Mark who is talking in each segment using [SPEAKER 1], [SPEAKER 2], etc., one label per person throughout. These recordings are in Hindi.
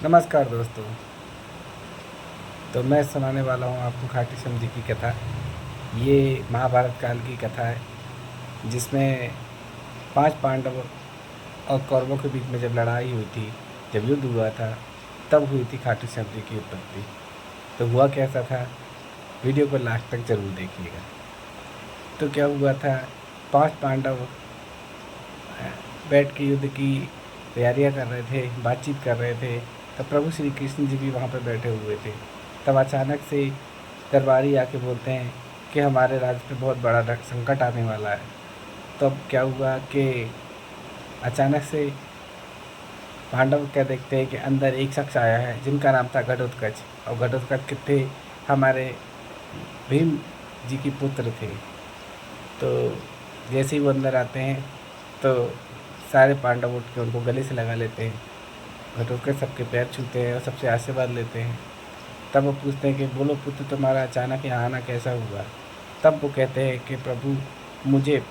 [SPEAKER 1] नमस्कार दोस्तों। तो मैं सुनाने वाला हूँ आपको खाटू श्याम जी की कथा। ये महाभारत काल की कथा है, जिसमें 5 पांडव और कौरवों के बीच में जब लड़ाई हुई थी, जब युद्ध हुआ था, तब हुई थी खाटू श्याम जी की उत्पत्ति। तो हुआ कैसा था, वीडियो को लास्ट तक ज़रूर देखिएगा। तो क्या हुआ था, 5 पांडव बैठ के युद्ध की तैयारियां कर रहे थे, बातचीत कर रहे थे। तब प्रभु श्री कृष्ण जी भी वहाँ पर बैठे हुए थे। तब अचानक से दरबारी आके बोलते हैं कि हमारे राज्य पे बहुत बड़ा संकट आने वाला है। तब क्या हुआ कि अचानक से पांडव क्या देखते हैं कि अंदर एक शख्स आया है जिनका नाम था घटोत्कच। और घटोत्कच थे हमारे भीम जी की पुत्र थे। तो जैसे ही वो अंदर आते हैं तो सारे पांडव उठ के उनको गले से लगा लेते हैं। घटोत्कच सबके पैर छूते हैं और सबसे आशीर्वाद लेते हैं। तब वो पूछते हैं कि बोलो पुत्र, तुम्हारा अचानक यहाँ आना कैसा हुआ। तब वो कहते हैं कि प्रभु, मुझे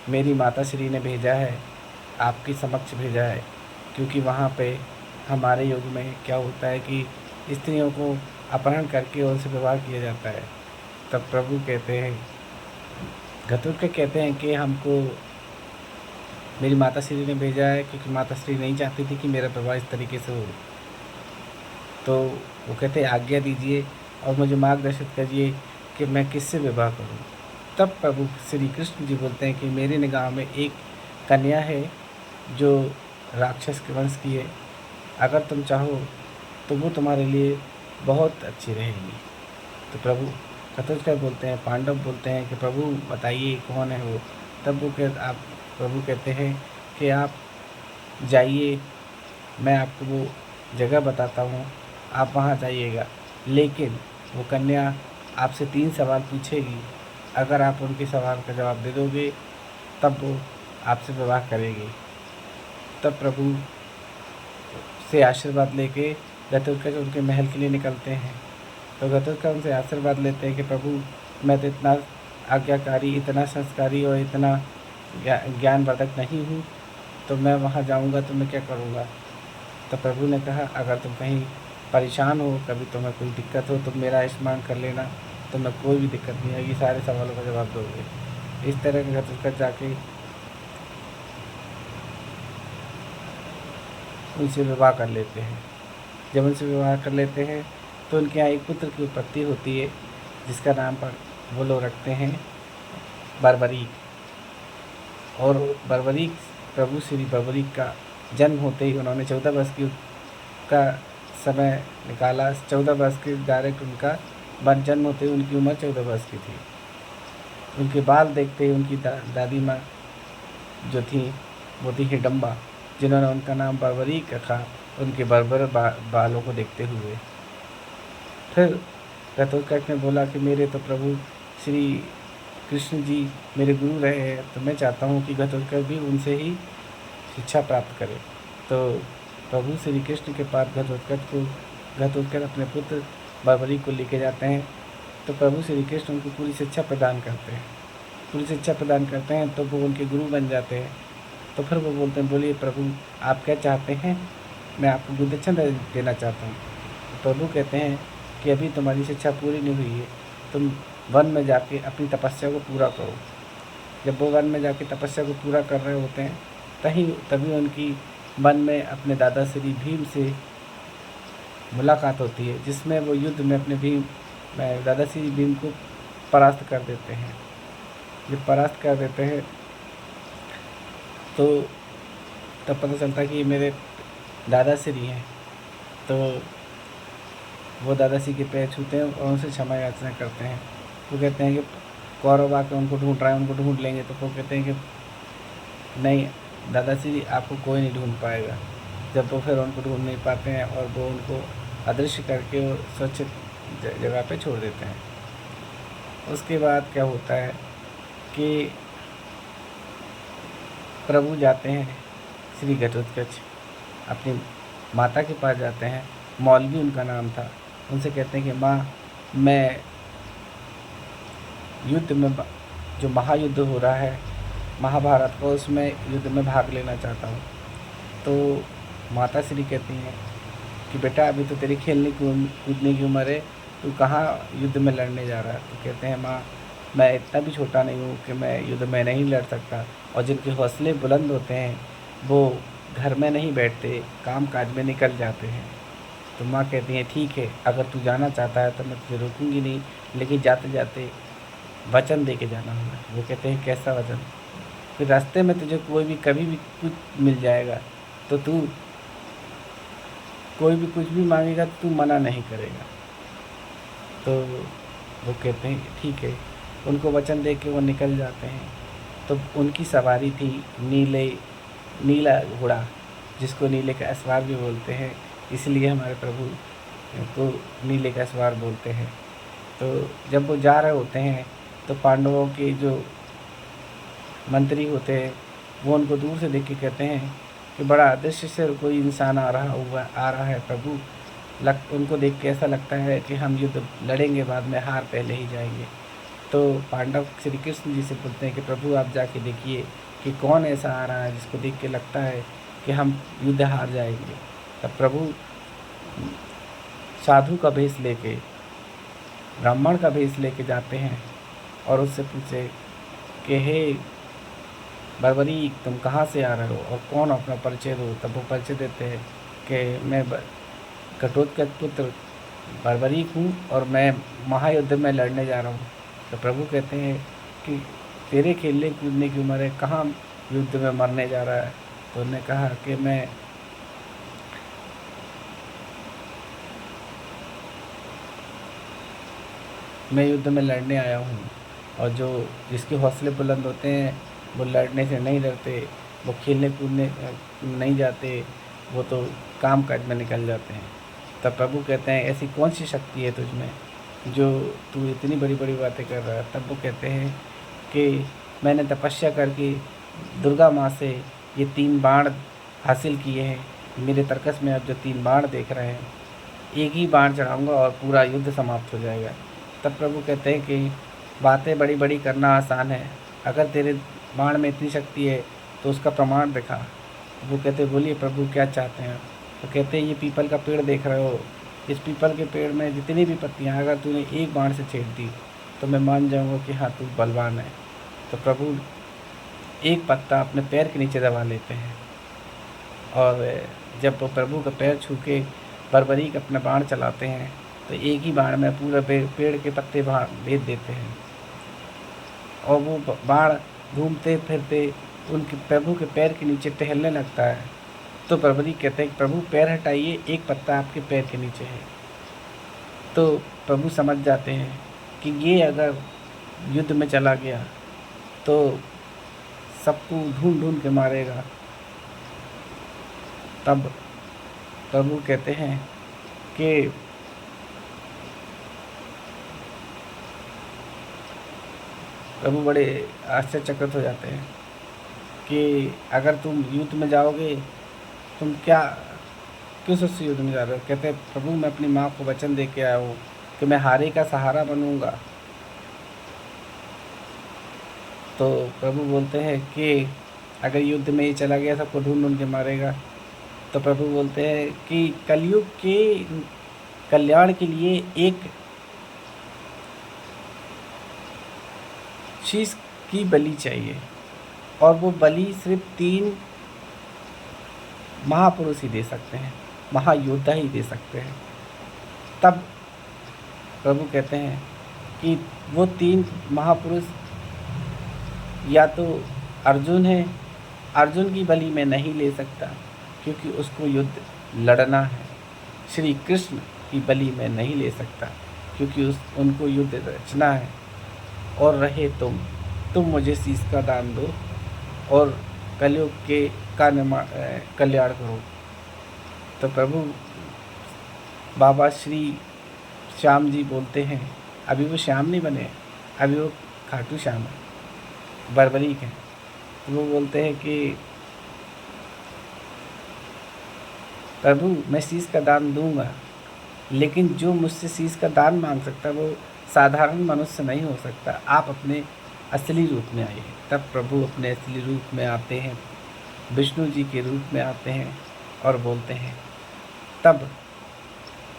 [SPEAKER 1] मेरी माता श्री ने भेजा है, आपके समक्ष भेजा है, क्योंकि वहाँ पे हमारे युग में क्या होता है कि स्त्रियों को अपहरण करके उनसे विवाह किया जाता है। तब प्रभु कहते हैं, घटोत्कच कहते हैं कि हमको मेरी माता श्री ने भेजा है, क्योंकि माता श्री नहीं चाहती थी कि मेरा विवाह इस तरीके से हो। तो वो कहते हैं आज्ञा दीजिए और मुझे मार्गदर्शित करिए कि मैं किससे विवाह करूं। तब प्रभु श्री कृष्ण जी बोलते हैं कि मेरी निगाह में एक कन्या है जो राक्षस के वंश की है। अगर तुम चाहो तो वो तुम्हारे लिए बहुत अच्छी रहेगी। तो प्रभु घटोत्कच बोलते हैं, पांडव बोलते हैं कि प्रभु बताइए कौन है वो। तब वो आप प्रभु कहते हैं कि आप जाइए, मैं आपको वो जगह बताता हूँ, आप वहाँ जाइएगा। लेकिन वो कन्या आपसे 3 सवाल पूछेगी। अगर आप उनके सवाल का जवाब दे दोगे तब वो आपसे विवाह करेगी। तब प्रभु से आशीर्वाद लेके घटोत्कच उनके महल के लिए निकलते हैं। तो घटोत्कच उनसे आशीर्वाद लेते हैं कि प्रभु, मैं तो इतना आज्ञाकारी, इतना संस्कारी और इतना ज्ञानवर्धक नहीं हूँ, तो मैं वहाँ जाऊँगा तो मैं क्या करूँगा। तो प्रभु ने कहा, अगर तुम कहीं परेशान हो, कभी तुम्हें कोई दिक्कत हो, तुम मेरा स्मरण कर लेना, तुम्हें कोई भी दिक्कत नहीं आएगी, सारे सवालों का जवाब दोगे। इस तरह का घटोत्कच जाके उनसे विवाह कर लेते हैं। जब उनसे विवाह कर लेते हैं तो उनके यहाँ एक पुत्र की उत्पत्ति होती है, जिसका नाम पर वो लोग रखते हैं बर्बरीक। और बर्बरीक, प्रभु श्री बर्बरीक का जन्म होते ही उन्होंने 14 वर्ष की का समय निकाला। 14 वर्ष के डायरेक्ट उनका जन्म होते ही उनकी उम्र 14 वर्ष की थी। उनके बाल देखते ही उनकी दादी माँ जो थी वो थी हिडम्बा, जिन्होंने उनका नाम बर्बरीक रखा, उनके बर्बर बालों को देखते हुए। फिर घटोत्कच ने बोला कि मेरे तो प्रभु श्री कृष्ण जी मेरे गुरु रहे हैं, तो मैं चाहता हूँ कि घटोत्कच भी उनसे ही शिक्षा प्राप्त करे। तो प्रभु श्री कृष्ण के पास घटोत्कच अपने पुत्र बर्बरीक को लेके जाते हैं। तो प्रभु श्री कृष्ण उनको पूरी शिक्षा प्रदान करते हैं। पूरी शिक्षा प्रदान करते हैं तो वो उनके गुरु बन जाते हैं। तो फिर वो बोलते हैं, बोलिए प्रभु, आप क्या चाहते हैं, मैं आपको गुरुदक्षिणा देना चाहता हूँ। तो प्रभु कहते हैं कि अभी तुम्हारी शिक्षा पूरी नहीं हुई है, तुम वन में जाके अपनी तपस्या को पूरा करो। जब वो वन में जाके तपस्या को पूरा कर रहे होते हैं तभी उनकी वन में अपने दादा श्री भीम से मुलाकात होती है, जिसमें वो युद्ध में अपने दादा श्री भीम को परास्त कर देते हैं। जब परास्त कर देते हैं तो तब पता चलता है कि ये मेरे दादाश्री हैं। तो वो दादाश्री के पैर छूते हैं और उनसे क्षमा याचना करते हैं। वो कहते हैं कि कौरव आकर उनको ढूंढ रहा है, उनको ढूंढ लेंगे। तो वो कहते हैं कि नहीं दादाश्री, आपको कोई नहीं ढूंढ पाएगा। जब वो फिर उनको ढूंढ नहीं पाते हैं और वो उनको अदृश्य करके और स्वच्छ जगह पे छोड़ देते हैं। उसके बाद क्या होता है कि प्रभु जाते हैं, श्री घटोत्कच अपनी माता के पास जाते हैं, मौलवी उनका नाम था। उनसे कहते हैं कि माँ, मैं युद्ध में जो महायुद्ध हो रहा है महाभारत का, उसमें युद्ध में भाग लेना चाहता हूँ। तो माता श्री कहती हैं कि बेटा अभी तो तेरी खेलने की कूदने की उम्र है, तू कहाँ युद्ध में लड़ने जा रहा है। तो कहते हैं माँ, मैं इतना भी छोटा नहीं हूँ कि मैं युद्ध में नहीं लड़ सकता। और जिनके हौसले बुलंद होते हैं वो घर में नहीं बैठते, काम काज में निकल जाते हैं। तो माँ कहती हैं ठीक है, अगर तू जाना चाहता है तो मैं तुझे रोकूंगी नहीं, लेकिन जाते जाते वचन दे के जाना होगा। वो कहते हैं कैसा वचन? फिर रास्ते में तुझे कोई भी कभी भी कुछ मिल जाएगा तो तू कोई भी कुछ भी मांगेगा तो तू मना नहीं करेगा। तो वो कहते हैं ठीक है, उनको वचन दे के वो निकल जाते हैं। तो उनकी सवारी थी नीला घोड़ा, जिसको नीले का अस्वार भी बोलते हैं, इसलिए हमारे प्रभु को नीले का अस्वार बोलते हैं। तो जब वो जा रहे होते हैं तो पांडवों के जो मंत्री होते हैं वो उनको दूर से देख के कहते हैं कि बड़ा अदृश्य से कोई इंसान आ रहा है प्रभु। उनको देख के ऐसा लगता है कि हम युद्ध लड़ेंगे, बाद में हार पहले ही जाएंगे। तो पांडव श्री कृष्ण जी से बोलते हैं कि प्रभु आप जाके देखिए कि कौन ऐसा आ रहा है जिसको देख के लगता है कि हम युद्ध हार जाएंगे। तब प्रभु साधु का भेष लेके, ब्राह्मण का भेष लेके जाते हैं और उससे पूछे कि हे बर्बरी, तुम कहाँ से आ रहे हो और कौन अपना परिचय दो। तब वो परिचय देते हैं कि मैं घटोत्कच का पुत्र बर्बरीक हूँ और मैं महायुद्ध में लड़ने जा रहा हूँ। तो प्रभु कहते हैं कि तेरे खेलने कूदने की उम्र है, कहाँ युद्ध में मरने जा रहा है। तो उन्होंने कहा कि मैं युद्ध में लड़ने आया हूँ। और जिसके हौसले बुलंद होते हैं वो लड़ने से नहीं डरते, वो खेलने कूदने नहीं जाते, वो तो काम काज में निकल जाते हैं। तब प्रभु कहते हैं ऐसी कौन सी शक्ति है तुझ में जो तू इतनी बड़ी बड़ी बातें कर रहा है। तब वो कहते हैं कि मैंने तपस्या करके दुर्गा माँ से ये 3 बाण हासिल किए हैं। मेरे तर्कस में अब जो 3 बाण देख रहे हैं, एक ही बाण चढ़ाऊँगा और पूरा युद्ध समाप्त हो जाएगा। तब प्रभु कहते हैं कि बातें बड़ी बड़ी करना आसान है, अगर तेरे बाण में इतनी शक्ति है तो उसका प्रमाण दिखा। वो कहते बोलिए प्रभु क्या चाहते हैं। तो कहते हैं ये पीपल का पेड़ देख रहे हो, इस पीपल के पेड़ में जितनी भी पत्तियाँ अगर तूने एक बाण से छेड़ दी तो मैं मान जाऊँगा कि हाँ तू बलवान है। तो प्रभु एक पत्ता अपने पैर के नीचे दबा लेते हैं और जब वो प्रभु का पैर छू के बर्बरीक अपना बाण चलाते हैं तो एक ही बाण में पूरा पेड़ के पत्ते भेद देते हैं और वो बाण घूमते फिरते उनके प्रभु के पैर के नीचे टहलने लगता है। तो बर्बरीक कहते हैं कि प्रभु पैर हटाइए, एक पत्ता आपके पैर के नीचे है। तो प्रभु समझ जाते हैं कि ये अगर युद्ध में चला गया तो सबको ढूंढ ढूंढ के मारेगा। तब प्रभु कहते हैं कि प्रभु बड़े आश्चर्यचकित हो जाते हैं कि अगर तुम युद्ध में जाओगे, तुम किस उससे युद्ध में जा रहे हो। कहते हैं प्रभु मैं अपनी माँ को वचन दे के आया हूँ कि मैं हारे का सहारा बनूंगा। तो प्रभु बोलते हैं कि अगर युद्ध में ही चला गया सबको ढूंढ ढूंढ के मारेगा। तो प्रभु बोलते हैं कि कलयुग के कल्याण के लिए एक शीश की बलि चाहिए और वो बलि सिर्फ 3 महापुरुष ही दे सकते हैं, महायोद्धा ही दे सकते हैं। तब प्रभु कहते हैं कि वो 3 महापुरुष या तो अर्जुन है, अर्जुन की बलि मैं नहीं ले सकता क्योंकि उसको युद्ध लड़ना है। श्री कृष्ण की बलि मैं नहीं ले सकता क्योंकि उनको युद्ध रचना है। और रहे तुम मुझे शीश का दान दो और कलयुग के का कल्याण करो। तो प्रभु बाबा श्री श्याम जी बोलते हैं, अभी वो श्याम नहीं बने, अभी वो खाटू श्याम है, बर्बरीक है। तो वो बोलते हैं कि प्रभु मैं शीश का दान दूंगा, लेकिन जो मुझसे शीश का दान मांग सकता है वो साधारण मनुष्य नहीं हो सकता। आप अपने असली रूप में आइए। तब प्रभु अपने असली रूप में आते हैं, विष्णु जी के रूप में आते हैं और बोलते हैं। तब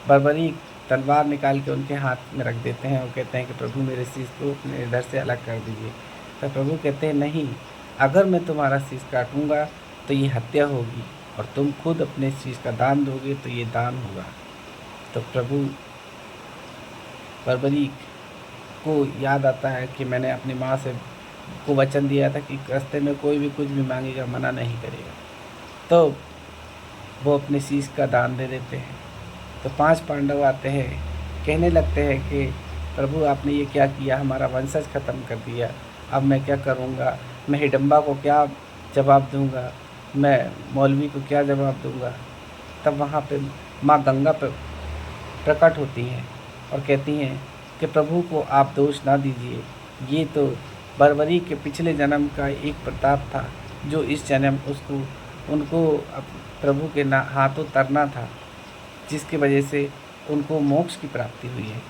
[SPEAKER 1] बर्बरीक तलवार निकाल के उनके हाथ में रख देते हैं और कहते हैं कि प्रभु मेरे शीश को अपने इधर से अलग कर दीजिए। तो प्रभु कहते हैं नहीं, अगर मैं तुम्हारा शीश काटूंगा तो ये हत्या होगी, और तुम खुद अपने शीश का दान दोगे तो ये दान होगा। तो प्रभु बर्बरीक को याद आता है कि मैंने अपनी माँ से को वचन दिया था कि रास्ते में कोई भी कुछ भी मांगेगा मना नहीं करेगा। तो वो अपने शीश का दान दे देते हैं। तो 5 पांडव आते हैं, कहने लगते हैं कि प्रभु आपने ये क्या किया, हमारा वंशज ख़त्म कर दिया, अब मैं क्या करूँगा, मैं हिडम्बा को क्या जवाब दूँगा, मैं मौलवी को क्या जवाब दूँगा। तब वहाँ पे माँ गंगा प्रकट होती हैं और कहती हैं कि प्रभु को आप दोष ना दीजिए, ये तो बर्बरी के पिछले जन्म का एक प्रताप था जो इस जन्म उनको प्रभु के हाथों तरना था, जिसकी वजह से उनको मोक्ष की प्राप्ति हुई है।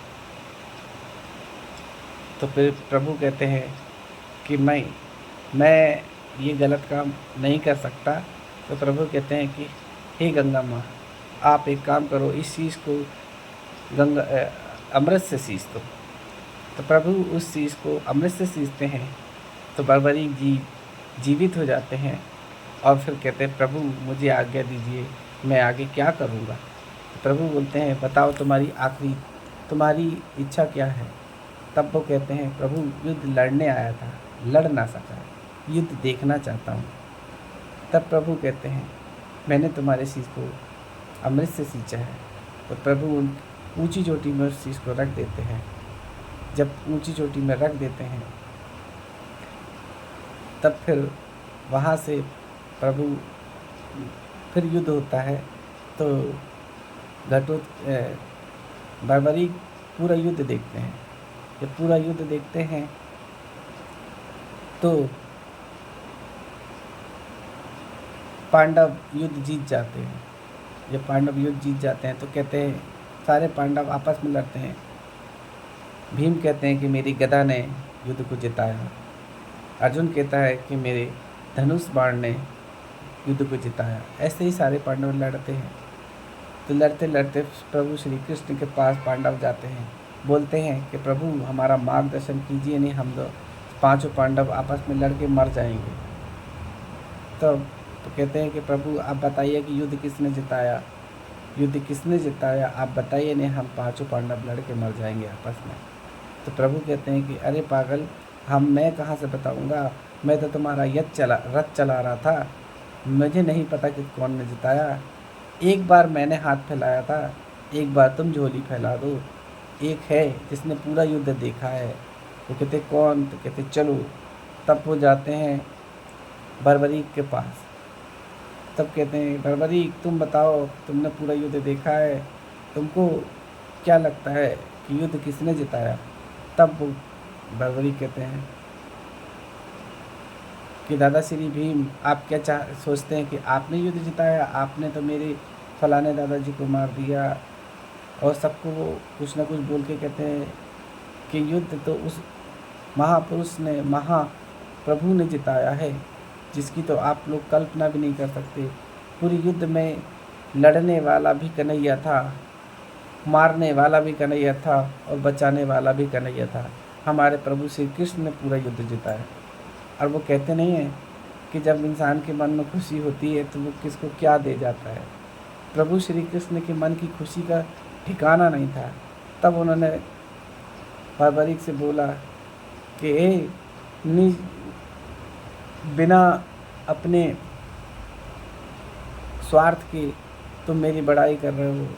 [SPEAKER 1] तो फिर प्रभु कहते हैं कि मैं ये गलत काम नहीं कर सकता। तो प्रभु कहते हैं कि हे गंगा माँ, आप एक काम करो, इस शीश को अमृत से सींच दो। तो प्रभु उस शीश को अमृत से सींचते हैं तो बर्बरीक जी जीवित हो जाते हैं और फिर कहते हैं प्रभु मुझे आज्ञा दीजिए, मैं आगे क्या करूँगा। तो प्रभु बोलते हैं बताओ तुम्हारी इच्छा क्या है। तब वो कहते हैं प्रभु युद्ध लड़ने आया था, लड़ ना सका, युद्ध देखना चाहता हूँ। तब प्रभु कहते हैं मैंने तुम्हारे शीश को अमृत से सींचा है। तो प्रभु ऊंची चोटी में उस शीश को रख देते हैं। जब ऊंची चोटी में रख देते हैं तब फिर वहाँ से प्रभु फिर युद्ध होता है। तो बर्बरीक पूरा युद्ध देखते हैं। जब पूरा युद्ध देखते हैं तो पांडव युद्ध जीत जाते हैं। जब पांडव युद्ध जीत जाते हैं तो कहते हैं सारे पांडव आपस में लड़ते हैं। भीम कहते हैं कि मेरी गदा ने युद्ध को जिताया। अर्जुन कहता है कि मेरे धनुष बाण ने युद्ध को जिताया। ऐसे ही सारे पांडव लड़ते हैं। तो लड़ते लड़ते प्रभु श्री कृष्ण के पास पांडव जाते हैं, बोलते हैं कि प्रभु हमारा मार्गदर्शन कीजिए, नहीं हम 5 पांडव आपस में लड़ के मर जाएंगे। तो कहते हैं कि प्रभु आप बताइए कि युद्ध किसने जिताया, युद्ध किसने जिताया, आप बताइए, नहीं हम 5 पांडव लड़ के मर जाएंगे आपस में। तो प्रभु कहते हैं कि अरे पागल, मैं कहाँ से बताऊँगा, मैं तो तुम्हारा रथ चला रहा था, मुझे नहीं पता कि कौन ने जिताया। एक बार मैंने हाथ फैलाया था, एक बार तुम झोली फैला दो। एक है जिसने पूरा युद्ध देखा है। वो कहते कौन, तो कहते चलो। तब वो जाते हैं बर्बरीक के पास। तब कहते हैं बर्बरीक तुम बताओ, तुमने पूरा युद्ध देखा है, तुमको क्या लगता है कि युद्ध किसने जिताया। तब वो बर्बरीक कहते हैं कि दादा श्री भीम आप क्या सोचते हैं कि आपने युद्ध जिताया, आपने तो मेरे फलाने दादाजी को मार दिया। और सबको वो कुछ ना कुछ बोल के कहते हैं कि युद्ध तो उस महापुरुष ने, महाप्रभु ने जिताया है, जिसकी तो आप लोग कल्पना भी नहीं कर सकते। पूरे युद्ध में लड़ने वाला भी कन्हैया था, मारने वाला भी कन्हैया था और बचाने वाला भी कन्हैया था। हमारे प्रभु श्री कृष्ण ने पूरा युद्ध जिताया। और वो कहते नहीं हैं कि जब इंसान के मन में खुशी होती है तो वो किसको क्या दे जाता है। प्रभु श्री कृष्ण के मन की खुशी का ठिकाना नहीं था। तब उन्होंने बर्बरीक से बोला कि बिना अपने स्वार्थ के तुम मेरी बड़ाई कर रहे हो,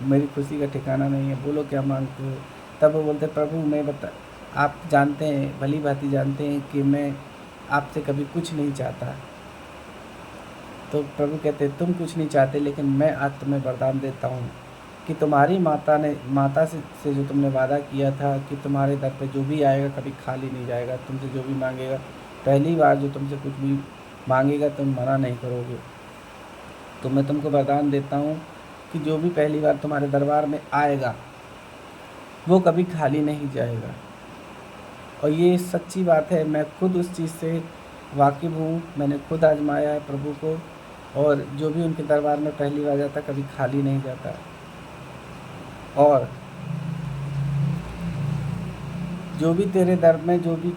[SPEAKER 1] मेरी खुशी का ठिकाना नहीं है, बोलो क्या मांगते हो। तब वो बोलते प्रभु आप जानते हैं, भली भांति जानते हैं कि मैं आपसे कभी कुछ नहीं चाहता। तो प्रभु कहते तुम कुछ नहीं चाहते, लेकिन मैं आज तुम्हें वरदान देता हूँ कि तुम्हारी माता से जो तुमने वादा किया था कि तुम्हारे दर पे जो भी आएगा कभी खाली नहीं जाएगा, तुमसे जो भी मांगेगा, पहली बार जो तुमसे कुछ भी मांगेगा तुम मना नहीं करोगे। तो मैं तुमको वरदान देता हूँ कि जो भी पहली बार तुम्हारे दरबार में आएगा वो कभी खाली नहीं जाएगा। और ये सच्ची बात है, मैं खुद उस चीज़ से वाकिफ़ हूँ, मैंने खुद आजमाया है प्रभु को। और जो भी उनके दरबार में पहली बार जाता कभी खाली नहीं जाता। और जो भी तेरे दर में जो भी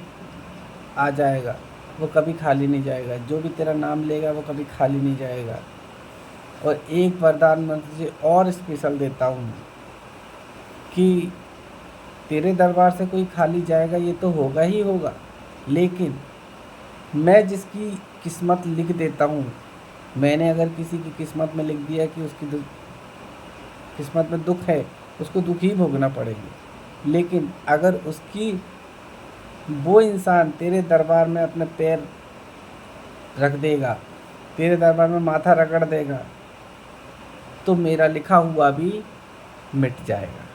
[SPEAKER 1] आ जाएगा वो कभी खाली नहीं जाएगा, जो भी तेरा नाम लेगा वो कभी खाली नहीं जाएगा। और एक वरदान मैं तुझे और स्पेशल देता हूँ कि तेरे दरबार से कोई खाली जाएगा ये तो होगा ही होगा, लेकिन मैं जिसकी किस्मत लिख देता हूँ, मैंने अगर किसी की किस्मत में लिख दिया कि उसकी किस्मत में दुख है, उसको दुख ही भोगना पड़ेगा। लेकिन अगर उसकी वो इंसान तेरे दरबार में अपने पैर रख देगा, तेरे दरबार में माथा रगड़ देगा, तो मेरा लिखा हुआ भी मिट जाएगा।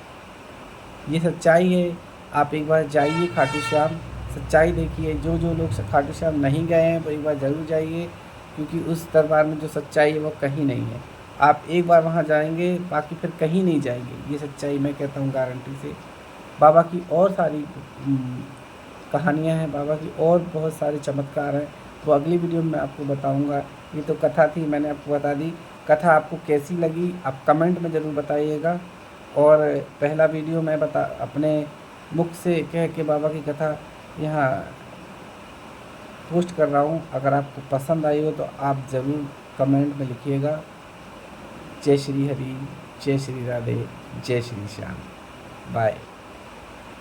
[SPEAKER 1] ये सच्चाई है। आप एक बार जाइए खाटू श्याम, सच्चाई देखिए। जो जो लोग खाटू श्याम नहीं गए हैं वो एक बार ज़रूर जाइए, क्योंकि उस दरबार में जो सच्चाई है वो कहीं नहीं है। आप एक बार वहाँ जाएंगे बाकी फिर कहीं नहीं जाएंगे, ये सच्चाई मैं कहता हूँ गारंटी से। बाबा की और सारी कहानियाँ हैं, बाबा की और बहुत सारे चमत्कार हैं, तो अगली वीडियो में मैं आपको बताऊँगा। ये तो कथा थी, मैंने आपको बता दी। कथा आपको कैसी लगी आप कमेंट में ज़रूर बताइएगा। और पहला वीडियो मैं अपने मुख से कह के बाबा की कथा यहाँ पोस्ट कर रहा हूँ। अगर आपको पसंद आई हो तो आप ज़रूर कमेंट में लिखिएगा। जय श्री हरि, जय श्री राधे, जय श्री श्याम। बाय।